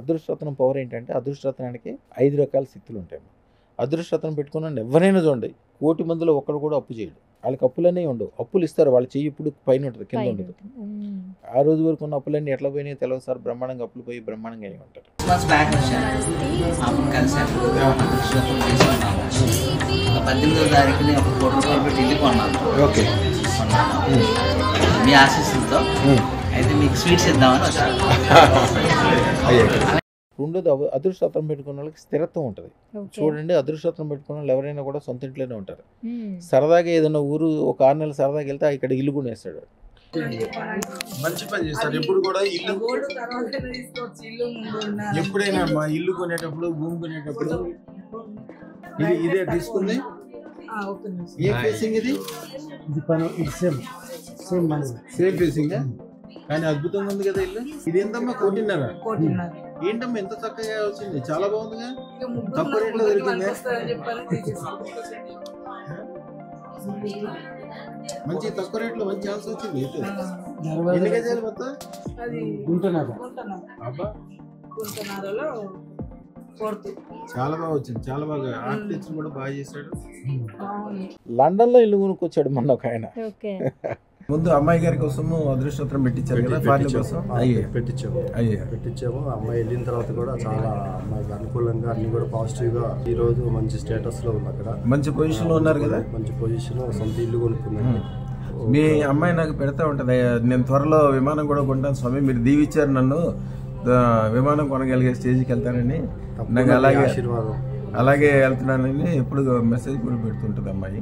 అదృష్టరత్నం power ఏంటంటే అదృష్టరత్నానికి 5 రకాల శక్తులు ఉంటాయి. అదృష్టరత్నం పెట్టుకున్న ఎవరైనా చూడండి, 1,000,000 మందిలో ఒక్కడు కూడా అప్పు చేయడు. వాళ్ళకి అప్పులనే ఉండవు. అప్పులు ఇస్తారు, వాళ్ళ చెయ్యి ఇప్పుడు పైన ఉంటుంది, కింద ఉండదు. ఆ రోజు వరకు ఉన్న అప్పులన్నీ ఎట్లా పోయినాయి తెలియదు సార్. బ్రహ్మాండంగా అప్పులు పోయి బ్రహ్మాండంగా అయి ఉంటారు. ఓకే, మీ ఆశీస్సులతో అయితే మీకు స్వీట్స్ ఇద్దామని వచ్చాను. రెండోది అదృష్టరత్నం పెట్టుకున్న వాళ్ళకి స్థిరత్వం ఉంటుంది. చూడండి, అదృష్టరత్నం పెట్టుకున్న వాళ్ళు ఎవరైనా కూడా సొంత ఇంట్లోనే ఉంటారు. సరదాగా ఏదైనా ఊరు ఒక 6 నెలలు సరదాగా వెళ్తే ఇక్కడ ఇల్లు కొనేస్తాడు. మంచి పని చేస్తారు. ఎప్పుడు కూడా ఇల్లు ఎప్పుడైనా మా ఇల్లు కొనేటప్పుడు, భూమి కొనేటప్పుడు ఇదే తీసుకుంది. ఏ ఫేసింగ్ ఇది? సేమ్ ఫేసింగ్ కానీ అద్భుతంగా ఉంది కదా ఇల్లు. ఇది ఎంతమ్మా? 1,5,00,000. ఏంటమ్మా ఎంత చక్కగా వచ్చింది, చాలా బాగుందిగా. తక్కువ రేట్లో దొరికింది, మంచి తక్కువ రేట్లో మంచి ఛాన్స్ వచ్చింది. ఎన్ని గజాలు మొత్తం? చాలా బాగా వచ్చింది, చాలా బాగా. ఆర్కిటెక్చర్ కూడా బాగా చేశాడు. లండన్ లో ఇల్లు కొనుక్కొచ్చాడు మొన్న ఒక ఆయన. ముందు అమ్మాయి గారి కోసము అదృష్టరత్నం పెట్టించారు కదా, పెట్టించాము. అమ్మాయి వెళ్ళిన తర్వాత కూడా చాలా అమ్మాయికి అనుకూలంగా అన్ని కూడా పాజిటివ్ గా ఈ రోజు మంచి స్టేటస్ లో ఉంది. అక్కడ మంచి పొజిషన్ లో ఉన్నారు కదా, మంచి పొజిషన్, సొంత ఇల్లు కొనుక్కున్నాను. మీ అమ్మాయి నాకు పెడతా ఉంటది, నేను త్వరలో విమానం కూడా కొంటాను స్వామి, మీరు దీవిచ్చారు నన్ను, విమానం కొనగలిగే స్టేజ్కి వెళ్తానని. నాకు అలాగే ఆశీర్వాదం, అలాగే వెళ్తున్నానని ఎప్పుడు మెసేజ్ కూడా పెడుతుంటది అమ్మాయి.